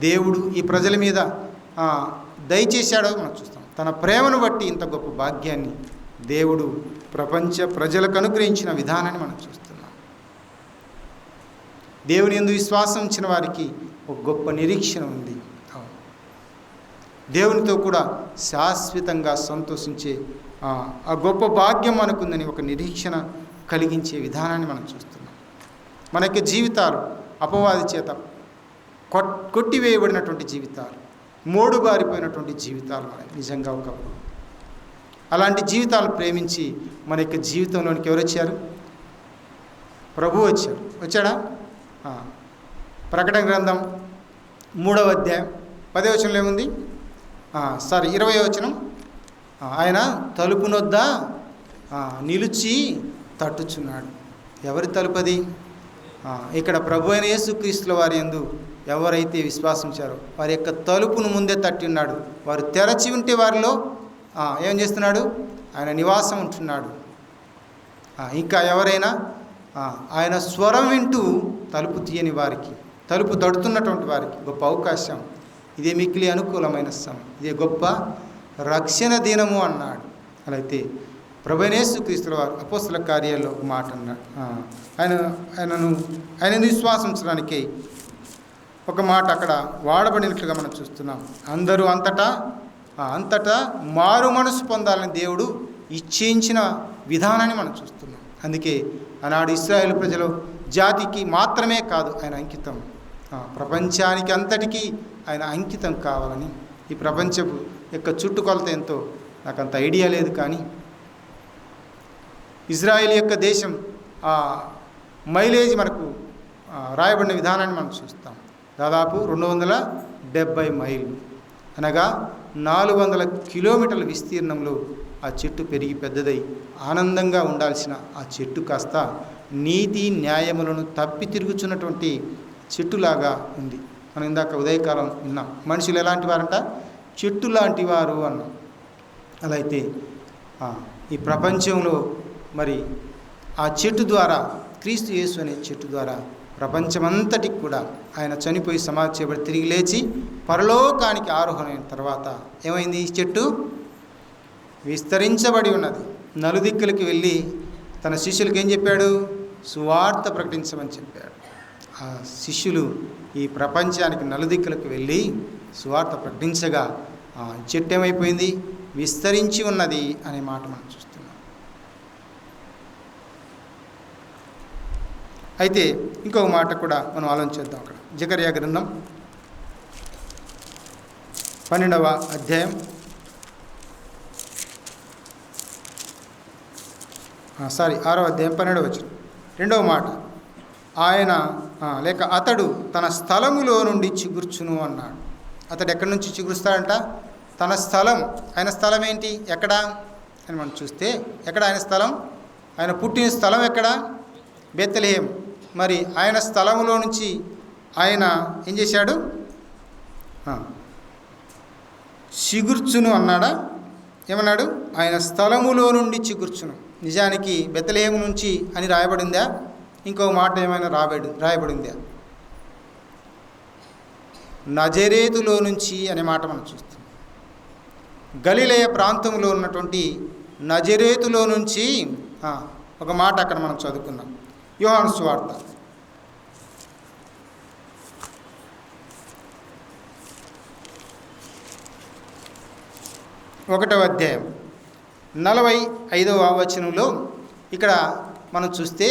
S1: దేవుడు ఈ ప్రజల మీద దయచేశాడో మనం చూస్తాం. తన ప్రేమను బట్టి ఇంత గొప్ప భాగ్యాన్ని దేవుడు ప్రపంచ ప్రజలకు అనుగ్రహించిన విధానాన్ని మనం చూస్తున్నాం. దేవుని యందు విశ్వాసం ఉంచిన వారికి ఒక గొప్ప నిరీక్షణ ఉంది. దేవునితో కూడా శాశ్వతంగా సంతోషించే ఆ గొప్ప భాగ్యం మనకుందని ఒక నిరీక్షణ కలిగించే విధానాన్ని మనం చూస్తున్నాం. మన యొక్క జీవితాలు అపవాది చేత కొట్టివేయబడినటువంటి జీవితాలు, మోడుబారిపోయినటువంటి జీవితాలు మనకి నిజంగా ఒకప్పుడు. అలాంటి జీవితాలు ప్రేమించి మన యొక్క జీవితంలోనికి ఎవరు వచ్చారు? ప్రభువు వచ్చాడు. వచ్చాడా? ప్రకటన గ్రంథం 3వ అధ్యాయం 10వ వచనంలో ఏముంది? 20వ వచనం, ఆయన తలుపు నొద్ద నిలిచి తట్టుచున్నాడు. ఎవరి తలుపది? ఇక్కడ ప్రభు అయిన యేసుక్రీస్తుల వారి యందు ఎవరైతే విశ్వాసించారో వారి యొక్క తలుపును ముందే తట్టి ఉన్నాడు. వారు తెరచి ఉంటే వారిలో ఏం చేస్తున్నాడు? ఆయన నివాసం ఉంటున్నాడు. ఇంకా ఎవరైనా ఆయన స్వరం వింటూ తలుపు తీయని వారికి, తలుపు తడుతున్నటువంటి వారికి గొప్ప అవకాశం. ఇదే మిక్కిలి అనుకూలమైన సమయం, ఇదే గొప్ప రక్షణ దినము అన్నాడు. అలా అయితే ప్రభువైన యేసుక్రీస్తుల వారు అపోస్తల కార్యాల్లో ఒక మాట అన్నాడు. ఆయన విశ్వాసం ఉంచడానికి ఒక మాట అక్కడ వాడబడినట్లుగా మనం చూస్తున్నాం. అందరూ అంతటా మారు మనసు పొందాలని దేవుడు ఇచ్ఛించిన విధానాన్ని మనం చూస్తున్నాం. అందుకే ఆనాడు ఇశ్రాయేలు ప్రజలు జాతికి మాత్రమే కాదు ఆయన అంకితం, ప్రపంచానికి అంతటికీ ఆయన అంకితం కావాలని ఈ ప్రపంచపు యొక్క చుట్టుకొలత ఎంతో నాకు అంత ఐడియా లేదు. కానీ ఇజ్రాయెల్ యొక్క దేశం మైలేజ్ మనకు రాయబడిన విధానాన్ని మనం చూస్తాం. దాదాపు 270 మైళ్ళు, అనగా 400 కిలోమీటర్ల విస్తీర్ణంలో ఆ చెట్టు పెరిగి పెద్దదై ఆనందంగా ఉండాల్సిన ఆ చెట్టు కాస్త నీతి న్యాయములను తప్పి తిరుగుచున్నటువంటి చెట్టులాగా ఉంది. మనం ఇందాక ఉదయకాలం విన్నాం, మనుషులు ఎలాంటి వారంట? చెట్టు లాంటి వారు అన్నాం. అలా అయితే ఈ ప్రపంచంలో మరి ఆ చెట్టు ద్వారా, క్రీస్తు యేసు అనే చెట్టు ద్వారా ప్రపంచమంతటికి కూడా ఆయన చనిపోయి సమాధి చేయబడి తిరిగి లేచి పరలోకానికి ఆరోహణమైన తర్వాత ఏమైంది? ఈ చెట్టు విస్తరించబడి ఉన్నది. నలుదిక్కులకి వెళ్ళి తన శిష్యులకి ఏం చెప్పాడు? సువార్త ప్రకటించమని చెప్పాడు. ఆ శిష్యులు ఈ ప్రపంచానికి నలుదిక్కులకు వెళ్ళి సువార్త ప్రకటించగా చెట్టు ఏమైపోయింది? విస్తరించి ఉన్నది అనే మాట మనం చూస్తున్నాం. అయితే ఇంకొక మాట కూడా మనం ఆలోచించేద్దాం. అక్కడ జకర్యా గ్రంథం 12వ అధ్యాయం 6వ అధ్యాయం 12వ వచనం 2వ మాట, ఆయన లేక అతడు తన స్థలములో నుండి చిగుర్చును అన్నాడు. అతడు ఎక్కడి నుంచి చిగురుస్తాడంట? తన స్థలం. ఆయన స్థలం ఏంటి? ఎక్కడ అని మనం చూస్తే, ఎక్కడ ఆయన స్థలం? ఆయన పుట్టిన స్థలం ఎక్కడ? బెత్లెహేం. మరి ఆయన స్థలములో నుంచి ఆయన ఏం చేశాడు? చిగుర్చును అన్నాడా? ఏమన్నాడు? ఆయన స్థలములో నుండి చిగుర్చును. నిజానికి బెత్లెహేము నుంచి అని రాయబడిందా? ఇంకో మాట ఏమైనా రాయబడిందా? నజరేతులో నుంచి అనే మాట మనం చూస్తాం. గలిలయ ప్రాంతంలో ఉన్నటువంటి నజరేతులో నుంచి ఒక మాట అక్కడ మనం చదువుకున్నాం. యోహాను సువార్త 1వ అధ్యాయం 45వ వచనంలో ఇక్కడ మనం చూస్తే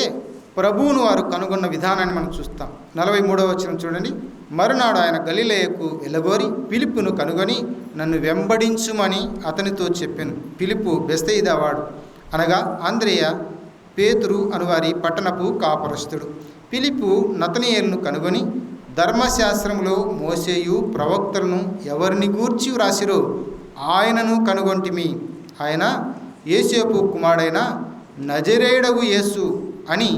S1: ప్రభువును వారు కనుగొన్న విధానాన్ని మనం చూస్తాం. 43వ వచనం చూడండి. మరునాడు ఆయన గలిలయకు వెళ్ళగోరి ఫిలిప్పును కనుగొని నన్ను వెంబడించుమని అతనితో చెప్పాను. ఫిలిప్పు బెత్సయిదా వాడు, అనగా అంద్రెయ, పేతురు అనువారి పట్టణపు కాపురస్తుడు. ఫిలిప్పు నతనయేలును కనుగొని ధర్మశాస్త్రంలో మోసేయు ప్రవక్తలను ఎవరిని గూర్చి వ్రాసిరో ఆయనను కనుగొంటిమి. ఆయన యోసేపు కుమారుడైన నజరేయుడగు యేసు అని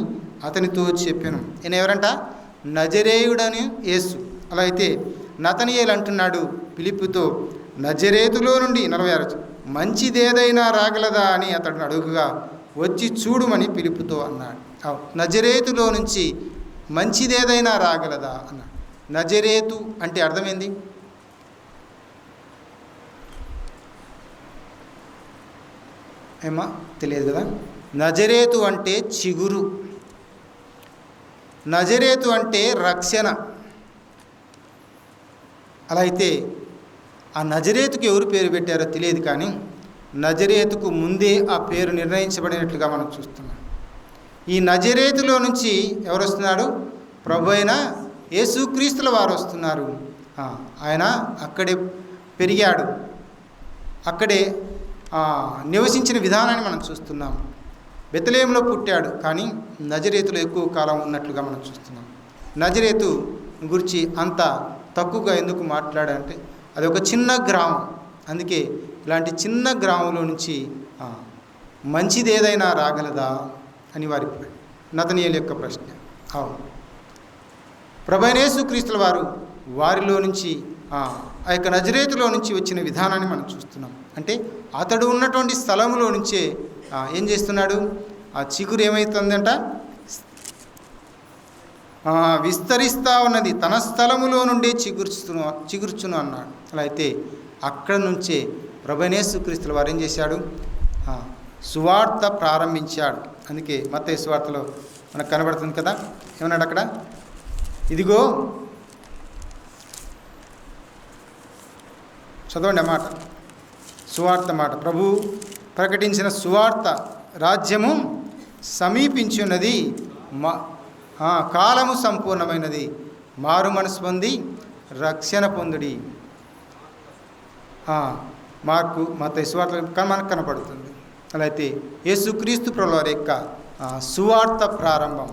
S1: అతనితో చెప్పాను. ఈయన ఎవరంట? నజరేయుడని యేసు. అలా అయితే నతనయేలు అంటున్నాడు ఫిలిప్పుతో, నజరేతులో నుండి 46 మంచిదేదైనా రాగలదా అని అతడు అడుగుగా వచ్చి చూడుమని ఫిలిప్పుతో అన్నాడు. నజరేతులో నుంచి మంచిదేదైనా రాగలదా అన్నాడు. నజరేతు అంటే అర్థమైంది? ఏమా తెలియదు కదా. నజరేతు అంటే చిగురు, నజరేతు అంటే రక్షణ. అలా అయితే ఆ నజరేతుకు ఎవరు పేరు పెట్టారో తెలియదు, కానీ నజరేతుకు ముందే ఆ పేరు నిర్ణయించబడినట్లుగా మనం చూస్తున్నాం. ఈ నజరేతులో నుంచి ఎవరు వస్తున్నాడు? ప్రభు అయిన యేసుక్రీస్తుల వారు వస్తున్నారు. ఆయన అక్కడే పెరిగాడు, అక్కడే నివసించిన విధానాన్ని మనం చూస్తున్నాం. బెత్లెహేములో పుట్టాడు, కానీ నజరేతులో ఎక్కువ కాలం ఉన్నట్లుగా మనం చూస్తున్నాం. నజరేతు గురించి అంత తక్కువగా ఎందుకు మాట్లాడాలంటే అది ఒక చిన్న గ్రామం. అందుకే ఇలాంటి చిన్న గ్రామంలో నుంచి మంచిది ఏదైనా రాగలదా అని వారి నతనయేలు యొక్క ప్రశ్న. అవును, ప్రభు అయిన యేసుక్రీస్తుల వారు వారిలో నుంచి ఆ యొక్క నజరేతులో నుంచి వచ్చిన విధానాన్ని మనం చూస్తున్నాం. అంటే అతడు ఉన్నటువంటి స్థలంలో నుంచే ఏం చేస్తున్నాడు? ఆ చిగురు ఏమవుతుందంట? విస్తరిస్తూ ఉన్నది. తన స్థలములో నుండి చిగుర్చును అన్నాడు. అలా అయితే అక్కడ నుంచే ప్రభు అయిన యేసుక్రీస్తుల వారు ఏం చేశాడు? సువార్త ప్రారంభించాడు. అందుకే మత్తయి సువార్తలో మనకు కనబడుతుంది కదా, ఏమన్నాడు అక్కడ? ఇదిగో చదవండి ఆ మాట, సువార్త మాట. ప్రభు ప్రకటించిన సువార్త, రాజ్యము సమీపించున్నది, కాలము సంపూర్ణమైనది, మారు మనసు పొంది రక్షణ పొందుడి. మార్కు మత్తయి సువార్తలో మనకు కనపడుతుంది. అలా అయితే యేసుక్రీస్తు ప్రభువు వారి యొక్క సువార్త ప్రారంభం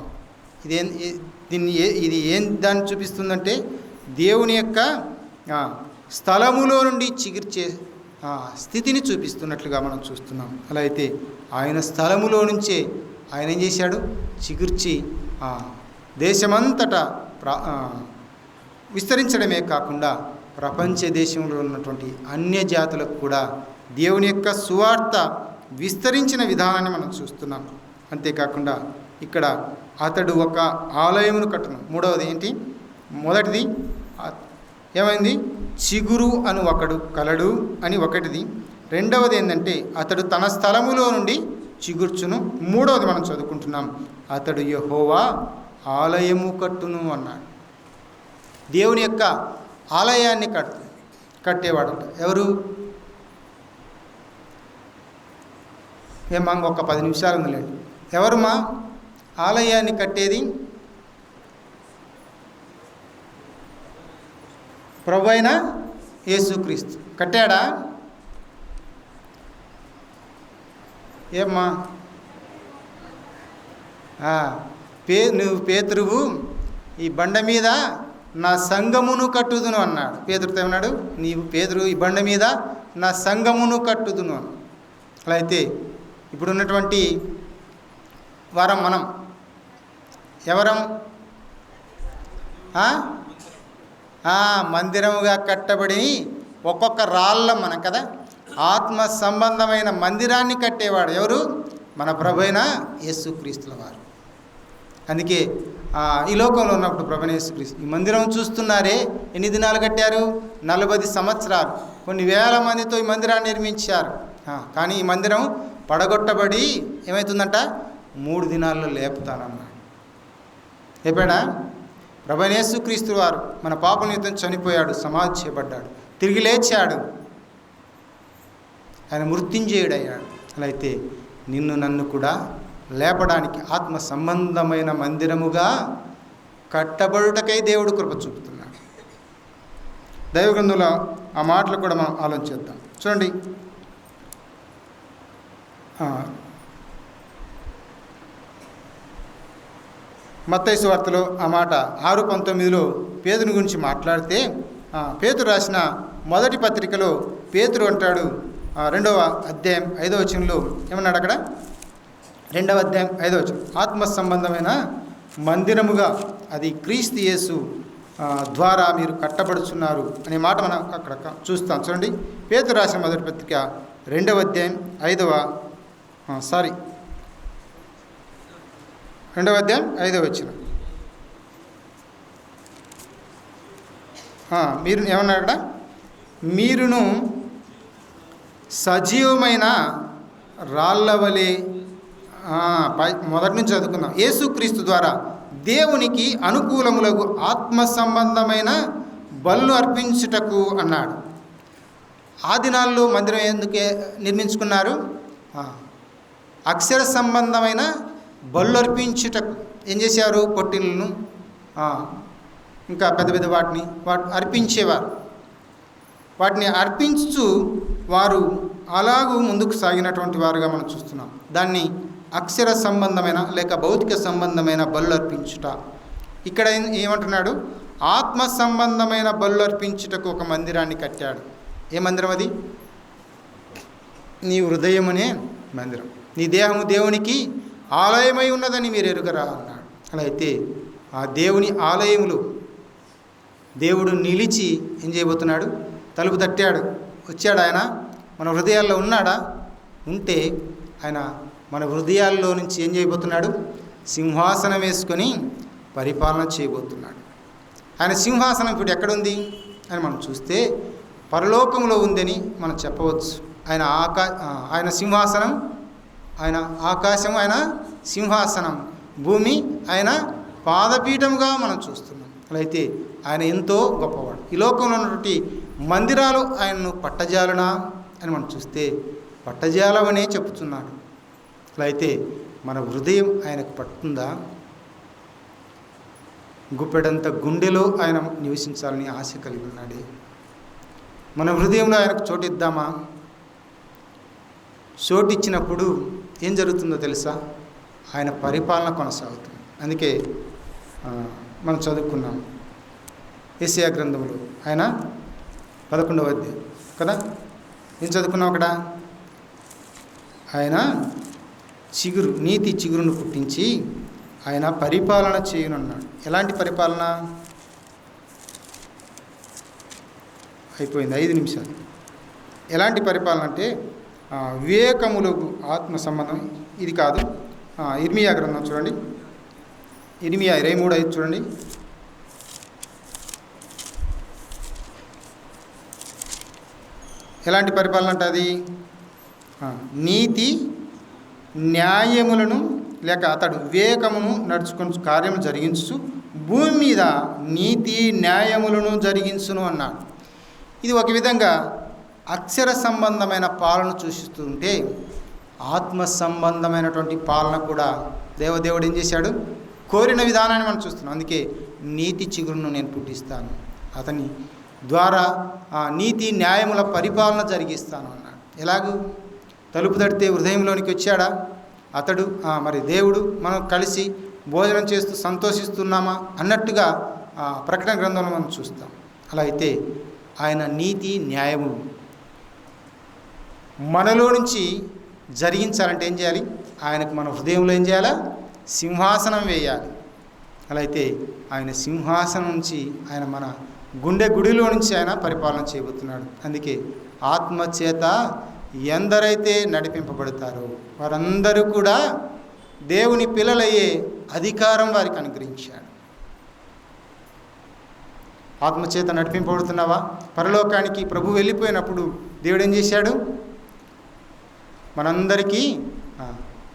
S1: ఇది ఏం దాన్ని చూపిస్తుందంటే దేవుని యొక్క స్థలములో నుండి చిగుర్చే స్థితిని చూపిస్తున్నట్లుగా మనం చూస్తున్నాం. అలా అయితే ఆయన స్థలములో నుంచే ఆయన ఏం చేశాడు, చిగుర్చి దేశమంతటా విస్తరించడమే కాకుండా ప్రపంచ దేశంలో ఉన్నటువంటి అన్య జాతులకు కూడా దేవుని యొక్క సువార్త విస్తరించిన విధానాన్ని మనం చూస్తున్నాం. అంతేకాకుండా ఇక్కడ అతడు ఒక ఆలయమును కట్టును. మూడవది ఏంటి? మొదటిది ఏమైంది? చిగురు అను ఒకడు కలడు అని ఒకటిది. రెండవది ఏంటంటే అతడు తన స్థలములో నుండి చిగుర్చును. మూడవది మనం చదువుకుంటున్నాం, అతడు యెహోవా ఆలయము కట్టును అన్నాడు. దేవుని యొక్క ఆలయాన్ని కట్టేవాడు ఎవరు? ఏమా ఒక 10 నిమిషాలు ఉందిలేండి. ఎవరుమా ఆలయాన్ని కట్టేది? ప్రభు అయిన యేసుక్రీస్తు కట్టాడా? ఏమ్మా నువ్వు పేతురువు ఈ బండ మీద నా సంఘమును కట్టుదును అన్నాడు. పేతురుతో ఏమన్నాడు? నీవు పేతురు ఈ బండ మీద నా సంఘమును కట్టుదును అన్నాడు. అలా అయితే ఇప్పుడున్నటువంటి వారం మనం ఎవరం? మందిరముగా కట్టబడి ఒక్కొక్క రాళ్ళ మనం కదా, ఆత్మ సంబంధమైన మందిరాన్ని కట్టేవాడు ఎవరు? మన ప్రభు అయిన యేసుక్రీస్తుల వారు. అందుకే ఈ లోకంలో ఉన్నప్పుడు ప్రభు అయిన యేసుక్రీస్తు ఈ మందిరం చూస్తున్నారే, ఎన్ని దినాలు కట్టారు? 40 సంవత్సరాలు, కొన్ని వేల మందితో ఈ మందిరాన్ని నిర్మించారు. కానీ ఈ మందిరం పడగొట్టబడి ఏమవుతుందంట? 3 దినాల్లో లేపుతానన్నాడు. చెప్పాడా? ప్రభు అయిన యేసుక్రీస్తు వారు మన పాప నిమిత్తం చనిపోయాడు, సమాధి చేయబడ్డాడు, తిరిగి లేచాడు, ఆయన మృత్యుంజయుడయ్యాడు. అలా అయితే నిన్ను నన్ను కూడా లేపడానికి ఆత్మ సంబంధమైన మందిరముగా కట్టబడుటకై దేవుడు కృప చూపుతున్నాడు. దైవ గ్రంథంలో ఆ మాటలు కూడా మనం ఆలోచిద్దాం. చూడండి, మత్తయి సువార్తలో ఆ మాట 6:19లో పేతురు గురించి మాట్లాడితే, పేతురు రాసిన మొదటి పత్రికలో పేతురు అంటాడు, 2వ అధ్యాయం 5వ వచనంలో ఏమన్నాడు? అక్కడ 2వ అధ్యాయం 5వ వచనం, ఆత్మ సంబంధమైన మందిరముగా అది క్రీస్తు యేసు ద్వారా మీరు కట్టబడుచున్నారు అనే మాట మనం అక్కడ చూస్తాం. చూడండి, పేతురు రాసిన మొదటి పత్రిక 2వ అధ్యాయం 5వ వచనం. మీరు ఏమన్నారు అక్కడ? మీరును సజీవమైన రాళ్ళవలే, మొదటి నుంచి చదువుకుందాం, యేసుక్రీస్తు ద్వారా దేవునికి అనుకూలములకు ఆత్మ సంబంధమైన బలులు అర్పించుటకు అన్నాడు. ఆ దినాల్లో మందిరం ఎందుకే నిర్మించుకున్నారు? అక్షర సంబంధమైన బలులు అర్పించుటకు. ఏం చేశారు? పొట్టిళ్ళను ఇంకా పెద్ద పెద్ద వాటిని అర్పించేవారు. వాటిని అర్పించు వారు అలాగూ ముందుకు సాగినటువంటి వారుగా మనం చూస్తున్నాం. దాన్ని అక్షర సంబంధమైన లేక భౌతిక సంబంధమైన బలులు అర్పించుట. ఇక్కడ ఏమంటున్నాడు? ఆత్మ సంబంధమైన బలులు అర్పించుటకు ఒక మందిరాన్ని కట్టాడు. ఏ మందిరం అది? నీ హృదయం అనే మందిరం. నీ దేహము దేవునికి ఆలయమై ఉన్నదని మీరు ఎరుగరా అన్నాడు. అలా అయితే ఆ దేవుని ఆలయములు దేవుడు నిలిచి ఏం చేయబోతున్నాడు? తలుపు తట్టాడు. వచ్చాడు ఆయన, మన హృదయాల్లో ఉన్నాడా? ఉంటే ఆయన మన హృదయాల్లో నుంచి ఏం చేయబోతున్నాడు? సింహాసనం వేసుకొని పరిపాలన చేయబోతున్నాడు. ఆయన సింహాసనం ఇప్పుడు ఎక్కడుంది అని మనం చూస్తే పరలోకంలో ఉందని మనం చెప్పవచ్చు. ఆయన సింహాసనం, ఆయన ఆకాశం, ఆయన సింహాసనం, భూమి ఆయన పాదపీఠముగా మనం చూస్తున్నాం. అలా అయితే ఆయన ఎంతో గొప్పవాడు. ఈ లోకంలో ఉన్నటువంటి మందిరాలు ఆయనను పట్టజాలనా అని మనం చూస్తే పట్టజాలవనే చెప్తున్నాడు. అలా అయితే మన హృదయం ఆయనకు పట్టుతుందా? గుప్పెడంత గుండెలో ఆయన నివసించాలని ఆశ కలిగి ఉన్నాడే. మన హృదయంలో ఆయనకు చోటిద్దామా? చోటిచ్చినప్పుడు ఏం జరుగుతుందో తెలుసా? ఆయన పరిపాలన కొనసాగుతుంది. అందుకే మనం చదువుకున్నాం యెషయా గ్రంథంలో ఆయన 11వ అధ్యాయం కదా, ఏం చదువుకున్నాం అక్కడ? ఆయన నీతి చిగురును పుట్టించి ఆయన పరిపాలన చేయనున్నాడు. ఎలాంటి పరిపాలన? అయిపోయింది 5 నిమిషాలు. ఎలాంటి పరిపాలన అంటే వివేకములకు ఆత్మ సంబంధం. ఇది కాదు, ఇర్మియా గ్రంథం చూడండి, ఇర్మియా 23:5 చూడండి. ఎలాంటి పరిపాలన అంటే అది నీతి న్యాయములను లేక అతడు వివేకమును నడుచుకొని కార్యము జరిగించు, భూమి మీద నీతి న్యాయములను జరిగించును అన్నాడు. ఇది ఒక విధంగా అక్షర సంబంధమైన పాలన సూచిస్తుంటే, ఆత్మ సంబంధమైనటువంటి పాలన కూడా దేవుడు ఏం చేశాడు? కోరిన విధానాన్ని మనం చూస్తున్నాం. అందుకే నీతి చిగురును నేను పుట్టిస్తాను, అతని ద్వారా నీతి న్యాయముల పరిపాలన జరిగిస్తాను అన్నాడు. ఎలాగూ? తలుపు తడితే హృదయంలోనికి వచ్చాడా అతడు? మరి దేవుడు మనం కలిసి భోజనం చేస్తూ సంతోషిస్తున్నామా అన్నట్టుగా ప్రకటన గ్రంథంలో మనం చూస్తాం. అలా అయితే ఆయన నీతి న్యాయము మనలో నుంచి జరిగించాలంటే ఏం చేయాలి? ఆయనకు మన హృదయంలో ఏం చేయాలా? సింహాసనం వేయాలి. అలా అయితే ఆయన సింహాసనం నుంచి ఆయన మన గుడిలో నుంచి ఆయన పరిపాలన చేయబోతున్నాడు. అందుకే ఆత్మచేత ఎందరైతే నడిపింపబడతారో వారందరూ కూడా దేవుని పిల్లలయ్యే అధికారం వారికి అనుగ్రహించాడు. ఆత్మచేత నడిపింపబడుతున్నావా? పరలోకానికి ప్రభు వెళ్ళిపోయినప్పుడు దేవుడు ఏం చేశాడు? మనందరికీ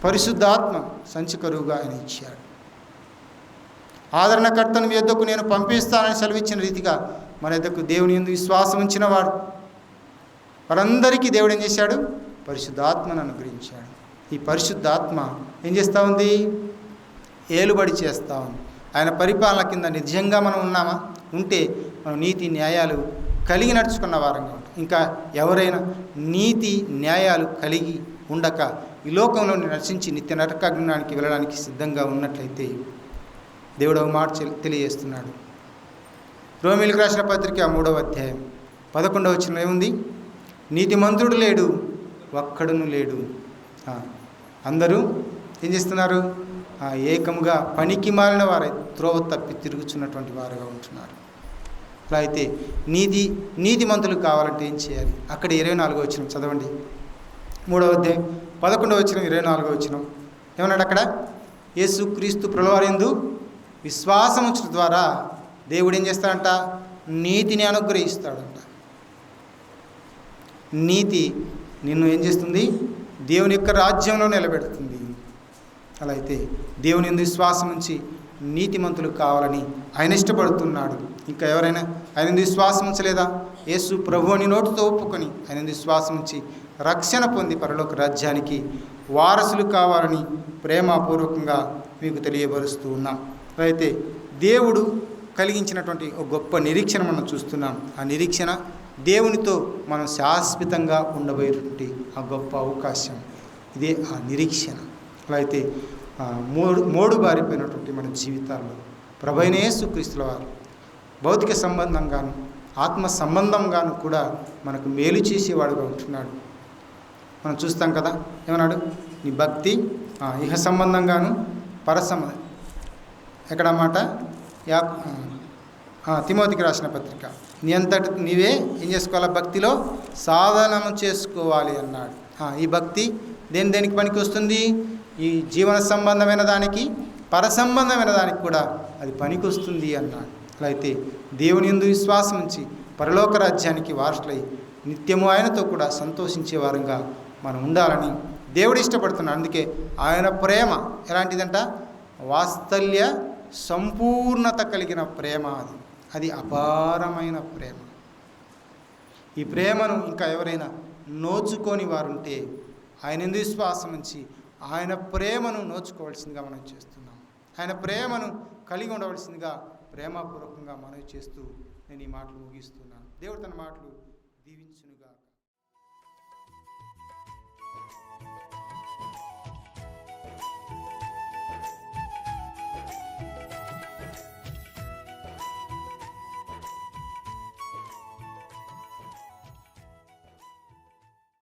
S1: పరిశుద్ధాత్మ సంచికరువుగా ఆయన ఇచ్చాడు. ఆదరణకర్తను మీ యొద్దకు నేను పంపిస్తానని సెలవిచ్చిన రీతిగా మన యొద్దకు దేవుని యందు విశ్వాసం ఉంచిన వారందరికీ దేవుడు ఏం చేశాడు? పరిశుద్ధాత్మను అనుగ్రహించాడు. ఈ పరిశుద్ధాత్మ ఏం చేస్తూ ఉంది? ఏలుబడి చేస్తూ ఉంది. ఆయన పరిపాలన కింద నిజంగా మనం ఉన్నామా? ఉంటే మనం నీతి న్యాయాలు కలిగి నడుచుకున్న వారంగా ఉంటాం. ఇంకా ఎవరైనా నీతి న్యాయాలు కలిగి ఉండక ఈ లోకంలో నశించి నిత్య నరకాగ్నికి వెళ్ళడానికి సిద్ధంగా ఉన్నట్లయితే దేవుడు ఒక మాట తెలియజేస్తున్నాడు. రోమీయులకు రాసిన పత్రిక 3వ అధ్యాయం 11వ వచనంలో ఏముంది? నీతిమంతుడు లేడు, ఒక్కడును లేడు. అందరూ ఏం చేస్తున్నారు? ఏకముగా పనికి మాలిన వారై త్రోవ తప్పి తిరుగుతున్నటువంటి వారుగా ఉంటున్నారు. అలా అయితే నీతిమంతులు కావాలంటే ఏం చేయాలి? అక్కడ 24వ వచనం చదవండి. 3వ అధ్యాయం 11వ వచనం 24వ వచనం ఏమన్నాడు అక్కడ? యేసుక్రీస్తు ప్రభువారియందు విశ్వాసం ఉంచడం ద్వారా దేవుడు ఏం చేస్తాడంట? నీతిని అనుగ్రహిస్తాడంట. నీతి నిన్ను ఏం చేస్తుంది? దేవుని యొక్క రాజ్యంలో నిలబెడుతుంది. అలా అయితే దేవుని యందు విశ్వాసం ఉంచి నీతిమంతులు కావాలని ఆయన ఇష్టపడుతున్నాడు. ఇంకా ఎవరైనా ఆయన యందు విశ్వాసం ఉంచలేదా? యేసు ప్రభు అని నోటితో ఒప్పుకొని ఆయన యందు విశ్వాసం ఉంచి రక్షణ పొంది పరలోక రాజ్యానికి వారసులు కావాలని ప్రేమపూర్వకంగా మీకు తెలియపరుస్తూ ఉన్నాం. అయితే దేవుడు కలిగించినటువంటి ఒక గొప్ప నిరీక్షణ మనం చూస్తున్నాం. ఆ నిరీక్షణ దేవునితో మనం శాశ్వతంగా ఉండబోయేటువంటి ఆ గొప్ప అవకాశం. ఇదే ఆ నిరీక్షణ. అలా అయితే మోడు బారిపోయినటువంటి మన జీవితాల్లో ప్రభువైన యేసుక్రీస్తుల వారు భౌతిక సంబంధంగాను ఆత్మ సంబంధంగాను కూడా మనకు మేలు చేసేవాడుగా ఉంటున్నాడు. మనం చూస్తాం కదా, ఏమన్నాడు? నీ భక్తి ఇహ సంబంధంగాను పరసంబంధం. ఎక్కడ మాట? తిమోతికి రాసిన పత్రిక. నీ అంతటి నీవే ఏం చేసుకోవాలా? భక్తిలో సాధనము చేసుకోవాలి అన్నాడు. ఈ భక్తి దేనికి పనికి వస్తుంది? ఈ జీవన సంబంధమైన దానికి పరసంబంధమైన దానికి కూడా అది పనికి వస్తుంది అన్నాడు. అలా అయితే దేవుని యందు విశ్వాసం ఉంచి పరలోక రాజ్యానికి వారసులై నిత్యము ఆయనతో కూడా సంతోషించే వారంగా మనం ఉండాలని దేవుడు ఇష్టపడుతున్నాడు. అందుకే ఆయన ప్రేమ ఎలాంటిదంట? వాత్సల్య సంపూర్ణత కలిగిన ప్రేమ. అది అపారమైన ప్రేమ. ఈ ప్రేమను ఇంకా ఎవరైనా నోచుకొని వారుంటే ఆయన యందు విశ్వాసం ఉంచి ఆయన ప్రేమను నోచుకోవాల్సిందిగా మనం చేస్తున్నాం. ఆయన ప్రేమను కలిగి ఉండవలసిందిగా ప్రేమపూర్వకంగా మనవి చేస్తూ నేను ఈ మాటలు ముగిస్తున్నాను. దేవుడు తన మాటలు దీవించునుగాక.